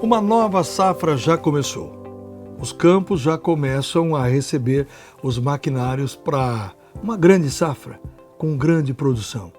Uma nova safra já começou. Os campos já começam a receber os maquinários para uma grande safra, com grande produção.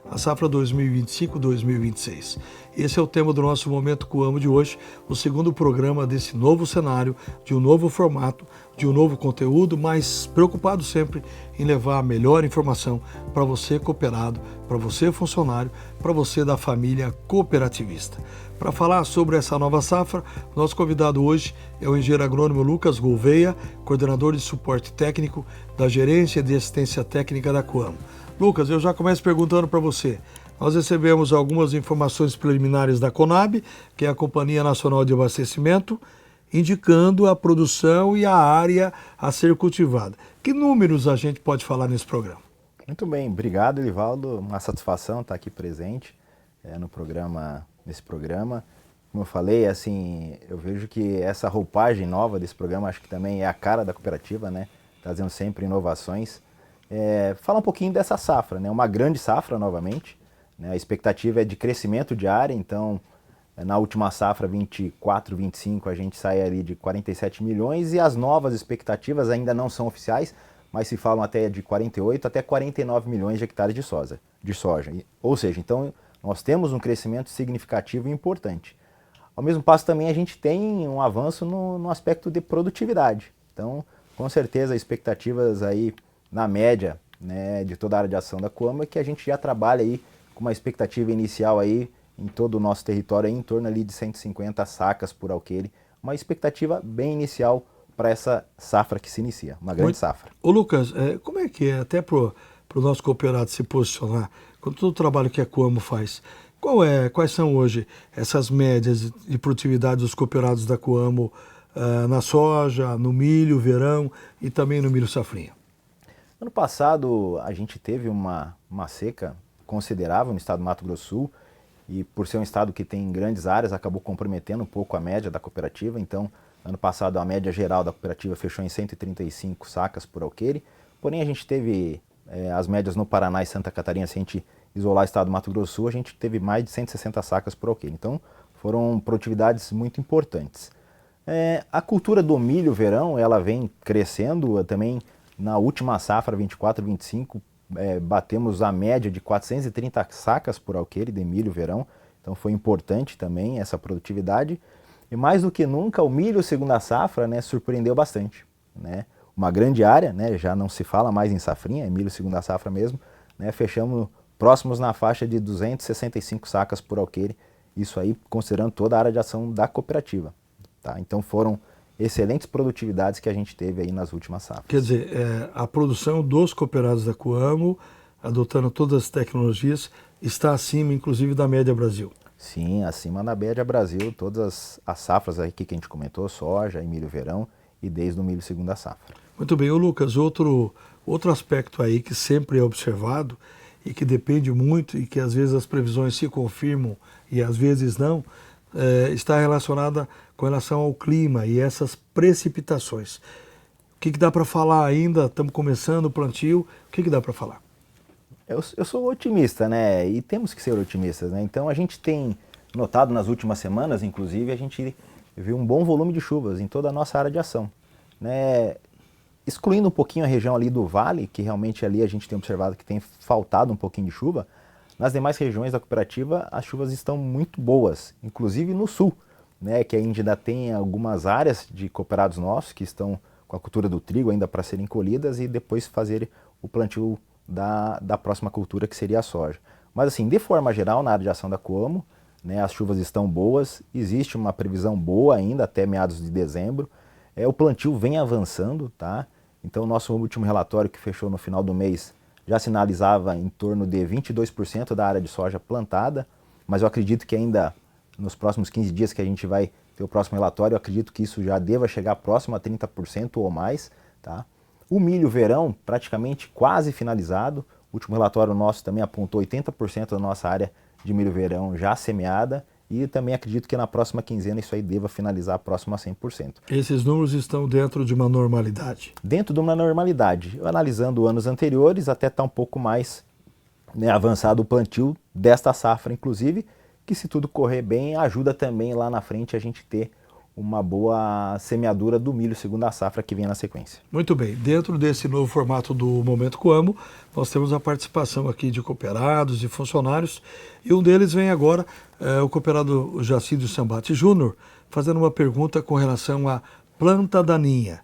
A safra 2025-2026. Esse é o tema do nosso Momento Coamo de hoje, o segundo programa desse novo cenário, de um novo formato, de um novo conteúdo, mas preocupado sempre em levar a melhor informação para você cooperado, para você funcionário, para você da família cooperativista. Para falar sobre essa nova safra, nosso convidado hoje é o engenheiro agrônomo Lucas Gouveia, coordenador de suporte técnico da Gerência de Assistência Técnica da Coamo. Lucas, eu já começo perguntando para você. Nós recebemos algumas informações preliminares da Conab, que é a Companhia Nacional de Abastecimento, indicando a produção e a área a ser cultivada. Que números a gente pode falar nesse programa? Muito bem, obrigado, Elivaldo. Uma satisfação estar aqui presente nesse programa. Como eu falei, assim, eu vejo que essa roupagem nova desse programa, acho que também é a cara da cooperativa, né? Trazendo sempre inovações. Falar um pouquinho dessa safra, né? Uma grande safra novamente, né? A expectativa é de crescimento de área, então na última safra 24-25 a gente sai ali de 47 milhões e as novas expectativas ainda não são oficiais, mas se falam até de 48 até 49 milhões de hectares de soja. Ou seja, então nós temos um crescimento significativo e importante. Ao mesmo passo também a gente tem um avanço no aspecto de produtividade. Então, com certeza, expectativas aí na média, né, de toda a área de ação da Coamo é que a gente já trabalha aí com uma expectativa inicial aí em todo o nosso território aí, em torno ali de 150 sacas por alqueire, uma expectativa bem inicial para essa safra que se inicia, uma grande safra. Ô Lucas, como é que é, até para o nosso cooperado se posicionar, com todo o trabalho que a Coamo faz, quais são hoje essas médias de produtividade dos cooperados da Coamo na soja, no milho, verão e também no milho safrinha? Ano passado a gente teve uma seca considerável no estado do Mato Grosso do Sul e por ser um estado que tem grandes áreas acabou comprometendo um pouco a média da cooperativa, então ano passado a média geral da cooperativa fechou em 135 sacas por alqueire, porém a gente teve as médias no Paraná e Santa Catarina, se a gente isolar o estado do Mato Grosso do Sul, a gente teve mais de 160 sacas por alqueire, então foram produtividades muito importantes. A cultura do milho verão, ela vem crescendo também. Na última safra 24-25, batemos a média de 430 sacas por alqueire de milho verão, então foi importante também essa produtividade. E mais do que nunca, o milho segunda safra, né, surpreendeu bastante, né? Uma grande área, né, já não se fala mais em safrinha, é milho segunda safra mesmo, né, fechamos próximos na faixa de 265 sacas por alqueire, isso aí considerando toda a área de ação da cooperativa. Tá? Então foram excelentes produtividades que a gente teve aí nas últimas safras. Quer dizer, a produção dos cooperados da Coamo, adotando todas as tecnologias, está acima, inclusive, da média Brasil. Sim, acima da média Brasil, todas as safras aqui que a gente comentou, soja e milho verão, e desde o milho segunda safra. Muito bem, ô Lucas, outro aspecto aí que sempre é observado e que depende muito e que às vezes as previsões se confirmam e às vezes não, está relacionada com relação ao clima e essas precipitações. O que dá para falar ainda? Estamos começando o plantio, o que dá para falar? Eu sou otimista, né? E temos que ser otimistas, né? Então a gente tem notado nas últimas semanas, inclusive, a gente viu um bom volume de chuvas em toda a nossa área de ação, né? Excluindo um pouquinho a região ali do vale, que realmente ali a gente tem observado que tem faltado um pouquinho de chuva, nas demais regiões da cooperativa as chuvas estão muito boas, inclusive no sul, né, que ainda tem algumas áreas de cooperados nossos que estão com a cultura do trigo ainda para serem colhidas e depois fazer o plantio da próxima cultura, que seria a soja. Mas assim, de forma geral, na área de ação da Coamo, né, as chuvas estão boas, existe uma previsão boa ainda até meados de dezembro, o plantio vem avançando, tá? Então o nosso último relatório que fechou no final do mês já sinalizava em torno de 22% da área de soja plantada, mas eu acredito que ainda nos próximos 15 dias que a gente vai ter o próximo relatório, eu acredito que isso já deva chegar próximo a 30% ou mais. Tá? O milho verão praticamente quase finalizado, o último relatório nosso também apontou 80% da nossa área de milho verão já semeada, e também acredito que na próxima quinzena isso aí deva finalizar próximo a 100%. Esses números estão dentro de uma normalidade? Dentro de uma normalidade. Analisando anos anteriores, até está um pouco mais, né, avançado o plantio desta safra, inclusive, que se tudo correr bem, ajuda também lá na frente a gente ter uma boa semeadura do milho segunda safra que vem na sequência. Muito bem, dentro desse novo formato do Momento Coamo, nós temos a participação aqui de cooperados e funcionários, e um deles vem agora, o cooperado Jacídio Sambati Júnior, fazendo uma pergunta com relação à planta daninha.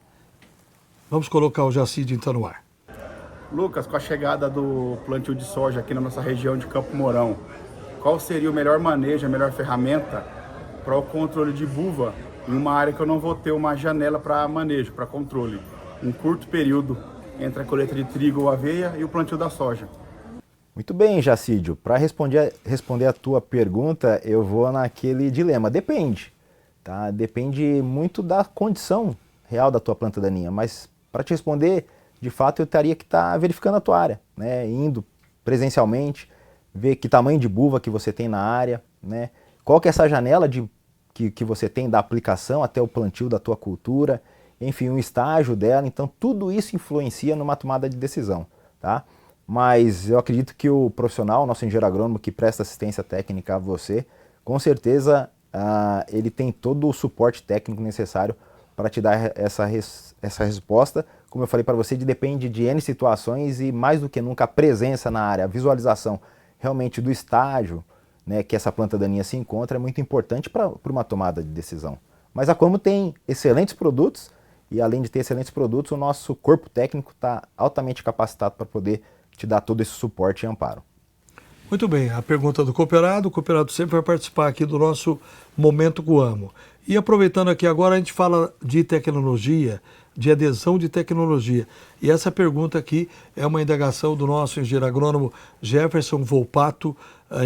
Vamos colocar o Jacídio então no ar. Lucas, com a chegada do plantio de soja aqui na nossa região de Campo Mourão, qual seria o melhor manejo, a melhor ferramenta para o controle de buva em uma área que eu não vou ter uma janela para manejo, para controle? Um curto período entre a colheita de trigo ou aveia e o plantio da soja. Muito bem, Jacídio. Para responder a tua pergunta, eu vou naquele dilema. Depende, tá? Depende muito da condição real da tua planta daninha, mas para te responder, de fato, eu teria que estar verificando a tua área, né? Indo presencialmente, ver que tamanho de buva que você tem na área, né? Qual que é essa janela que você tem da aplicação até o plantio da tua cultura, enfim, um estágio dela. Então, tudo isso influencia numa tomada de decisão, tá? Mas eu acredito que o profissional, nosso engenheiro agrônomo que presta assistência técnica a você, com certeza ele tem todo o suporte técnico necessário para te dar essa resposta. Como eu falei para você, depende de N situações e mais do que nunca a presença na área, a visualização realmente do estágio, né, que essa planta daninha se encontra é muito importante para uma tomada de decisão. Mas a Coamo tem excelentes produtos e além de ter excelentes produtos, o nosso corpo técnico está altamente capacitado para poder te dar todo esse suporte e amparo. Muito bem, a pergunta do cooperado, o cooperado sempre vai participar aqui do nosso Momento Coamo. E aproveitando aqui agora, a gente fala de tecnologia, de adesão de tecnologia. E essa pergunta aqui é uma indagação do nosso engenheiro agrônomo Jefferson Volpato,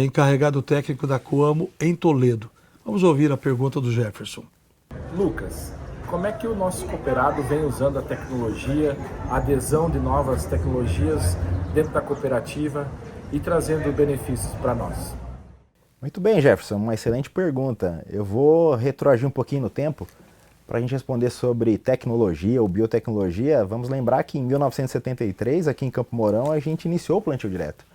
encarregado técnico da Coamo em Toledo. Vamos ouvir a pergunta do Jefferson. Lucas, como é que o nosso cooperado vem usando a tecnologia, a adesão de novas tecnologias dentro da cooperativa e trazendo benefícios para nós? Muito bem, Jefferson, uma excelente pergunta. Eu vou retroagir um pouquinho no tempo para a gente responder sobre tecnologia ou biotecnologia. Vamos lembrar que em 1973, aqui em Campo Mourão, a gente iniciou o plantio direto.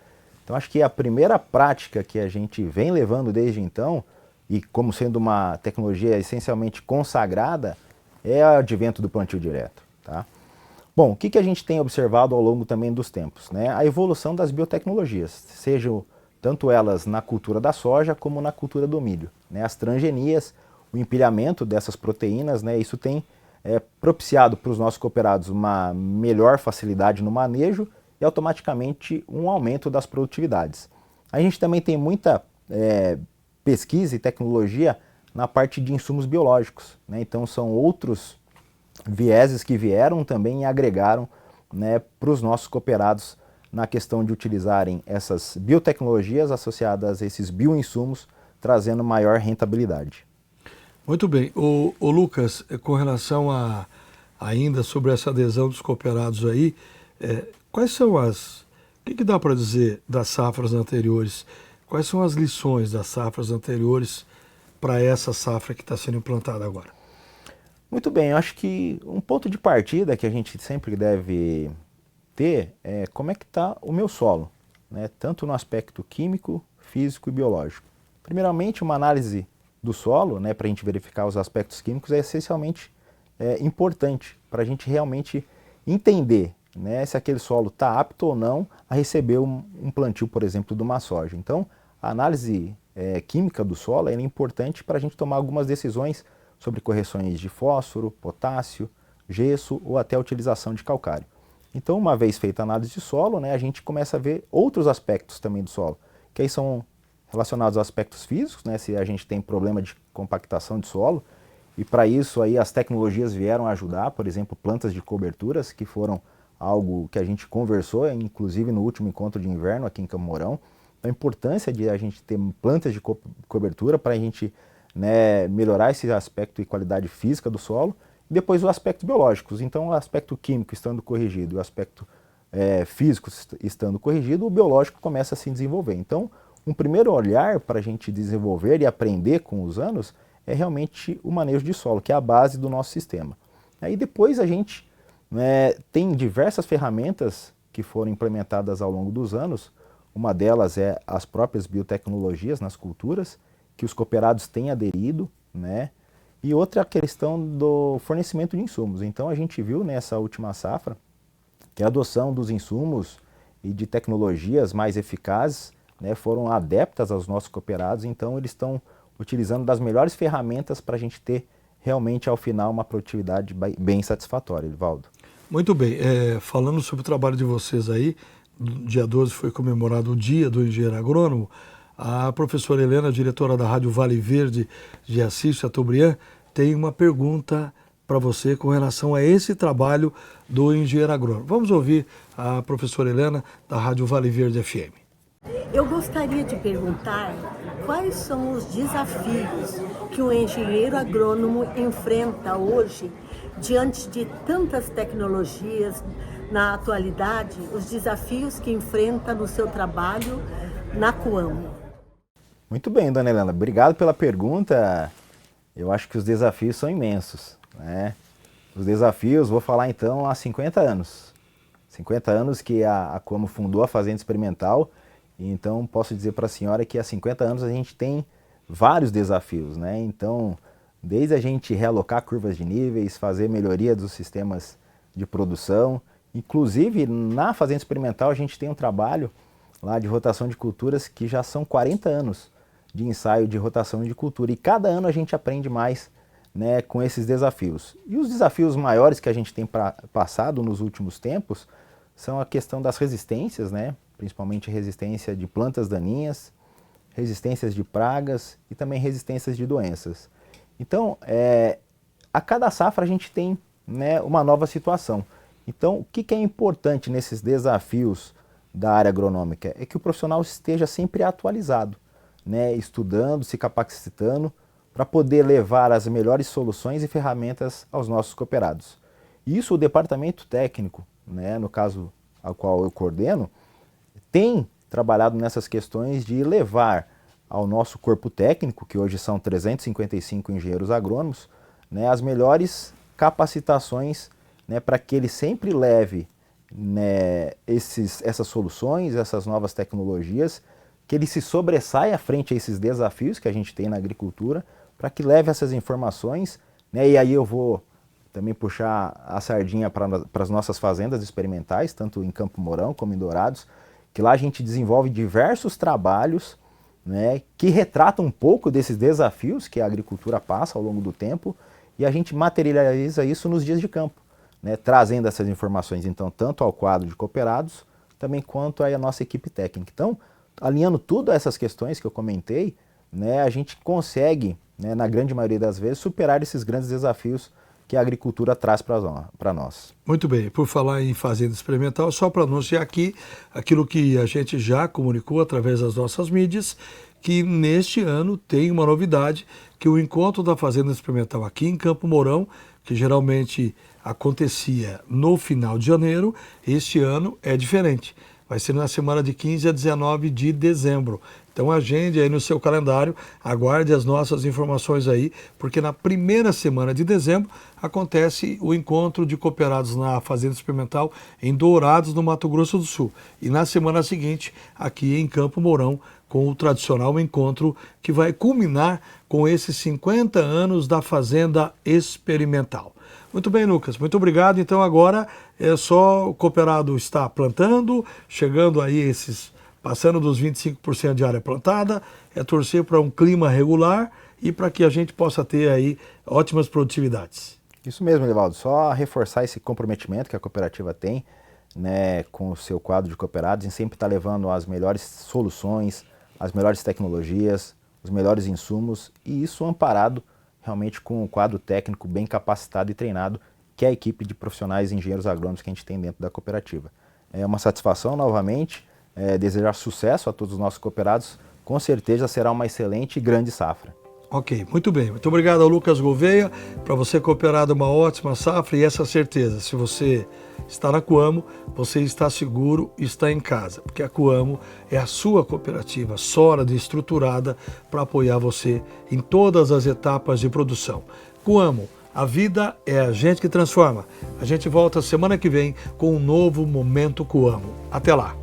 Então acho que a primeira prática que a gente vem levando desde então, e como sendo uma tecnologia essencialmente consagrada, é o advento do plantio direto, tá? Bom, o que a gente tem observado ao longo também dos tempos, né? A evolução das biotecnologias, sejam tanto elas na cultura da soja como na cultura do milho, né? As transgenias, o empilhamento dessas proteínas, né? Isso tem propiciado para os nossos cooperados uma melhor facilidade no manejo e automaticamente um aumento das produtividades. A gente também tem muita pesquisa e tecnologia na parte de insumos biológicos, né? Então são outros vieses que vieram também e agregaram, né, para os nossos cooperados na questão de utilizarem essas biotecnologias associadas a esses bioinsumos, trazendo maior rentabilidade. Muito bem. O Lucas, com relação ainda sobre essa adesão dos cooperados aí, quais são o que dá para dizer das safras anteriores? Quais são as lições das safras anteriores para essa safra que está sendo implantada agora? Muito bem, eu acho que um ponto de partida que a gente sempre deve ter é como é que está o meu solo, né? Tanto no aspecto químico, físico e biológico. Primeiramente, uma análise do solo, né, para a gente verificar os aspectos químicos, é essencialmente importante para a gente realmente entender, né, se aquele solo está apto ou não a receber um plantio, por exemplo, de uma soja. Então, a análise química do solo é importante para a gente tomar algumas decisões sobre correções de fósforo, potássio, gesso ou até a utilização de calcário. Então, uma vez feita a análise de solo, né, a gente começa a ver outros aspectos também do solo, que aí são relacionados aos aspectos físicos, né, se a gente tem problema de compactação de solo, e para isso aí as tecnologias vieram ajudar, por exemplo, plantas de coberturas, que foram algo que a gente conversou, inclusive no último encontro de inverno aqui em Campo Mourão, a importância de a gente ter plantas de cobertura para a gente, né, melhorar esse aspecto e qualidade física do solo, e depois os aspectos biológicos. Então, o aspecto químico estando corrigido e o aspecto físico estando corrigido, o biológico começa a se desenvolver. Então, um primeiro olhar para a gente desenvolver e aprender com os anos é realmente o manejo de solo, que é a base do nosso sistema. Aí depois a gente tem diversas ferramentas que foram implementadas ao longo dos anos. Uma delas é as próprias biotecnologias nas culturas, que os cooperados têm aderido, né? E outra questão do fornecimento de insumos. Então a gente viu nessa última safra que a adoção dos insumos e de tecnologias mais eficazes, né, foram adeptas aos nossos cooperados, então eles estão utilizando das melhores ferramentas para a gente ter realmente ao final uma produtividade bem satisfatória, Edivaldo. Muito bem, falando sobre o trabalho de vocês aí, dia 12 foi comemorado o Dia do Engenheiro Agrônomo. A professora Helena, diretora da Rádio Vale Verde de Assis Chateaubriand, tem uma pergunta para você com relação a esse trabalho do engenheiro agrônomo. Vamos ouvir a professora Helena, da Rádio Vale Verde FM. Eu gostaria de perguntar quais são os desafios que o engenheiro agrônomo enfrenta hoje diante de tantas tecnologias na atualidade, os desafios que enfrenta no seu trabalho na Coamo. Muito bem, dona Helena, obrigado pela pergunta. Eu acho que os desafios são imensos, né? Os desafios, vou falar então há 50 anos. 50 anos que a Coamo fundou a Fazenda Experimental, e então posso dizer para a senhora que há 50 anos a gente tem vários desafios, né? Então, desde a gente realocar curvas de níveis, fazer melhoria dos sistemas de produção, inclusive na Fazenda Experimental a gente tem um trabalho lá de rotação de culturas que já são 40 anos de ensaio de rotação de cultura, e cada ano a gente aprende mais, né, com esses desafios. E os desafios maiores que a gente tem passado nos últimos tempos são a questão das resistências, né, principalmente resistência de plantas daninhas, resistências de pragas e também resistências de doenças. Então, a cada safra a gente tem, né, uma nova situação. Então, o que é importante nesses desafios da área agronômica? É que o profissional esteja sempre atualizado, né, estudando, se capacitando, para poder levar as melhores soluções e ferramentas aos nossos cooperados. Isso o departamento técnico, né, no caso ao qual eu coordeno, tem trabalhado nessas questões de levar ao nosso corpo técnico, que hoje são 355 engenheiros agrônomos, né, as melhores capacitações, né, para que ele sempre leve, né, essas soluções, essas novas tecnologias, que ele se sobressaia frente a esses desafios que a gente tem na agricultura, para que leve essas informações, né, e aí eu vou também puxar a sardinha para as nossas fazendas experimentais, tanto em Campo Mourão como em Dourados, que lá a gente desenvolve diversos trabalhos, né, que retratam um pouco desses desafios que a agricultura passa ao longo do tempo, e a gente materializa isso nos dias de campo, né, trazendo essas informações, então, tanto ao quadro de cooperados, também quanto à nossa equipe técnica. Então, alinhando tudo essas questões que eu comentei, né, a gente consegue, né, na grande maioria das vezes, superar esses grandes desafios que a agricultura traz para nós. Muito bem, por falar em fazenda experimental, só para anunciar aqui aquilo que a gente já comunicou através das nossas mídias, que neste ano tem uma novidade, que o encontro da fazenda experimental aqui em Campo Mourão, que geralmente acontecia no final de janeiro, este ano é diferente. Vai ser na semana de 15 a 19 de dezembro. Então agende aí no seu calendário, aguarde as nossas informações aí, porque na primeira semana de dezembro acontece o encontro de cooperados na Fazenda Experimental em Dourados, no Mato Grosso do Sul. E na semana seguinte, aqui em Campo Mourão, com o tradicional encontro que vai culminar com esses 50 anos da Fazenda Experimental. Muito bem, Lucas, muito obrigado. Então agora é só o cooperado estar plantando, chegando aí passando dos 25% de área plantada, é torcer para um clima regular e para que a gente possa ter aí ótimas produtividades. Isso mesmo, Edivaldo, só reforçar esse comprometimento que a cooperativa tem, né, com o seu quadro de cooperados, em sempre estar levando as melhores soluções, as melhores tecnologias, os melhores insumos, e isso amparado realmente com um quadro técnico bem capacitado e treinado, que é a equipe de profissionais e engenheiros agrônomos que a gente tem dentro da cooperativa. É uma satisfação, novamente, desejar sucesso a todos os nossos cooperados. Com certeza será uma excelente e grande safra. Ok, muito bem. Muito obrigado ao Lucas Gouveia. Para você, cooperado, uma ótima safra e essa certeza. Se você está na Coamo, você está seguro e está em casa. Porque a Coamo é a sua cooperativa sólida e estruturada para apoiar você em todas as etapas de produção. Coamo, a vida é a gente que transforma. A gente volta semana que vem com um novo Momento Coamo. Até lá!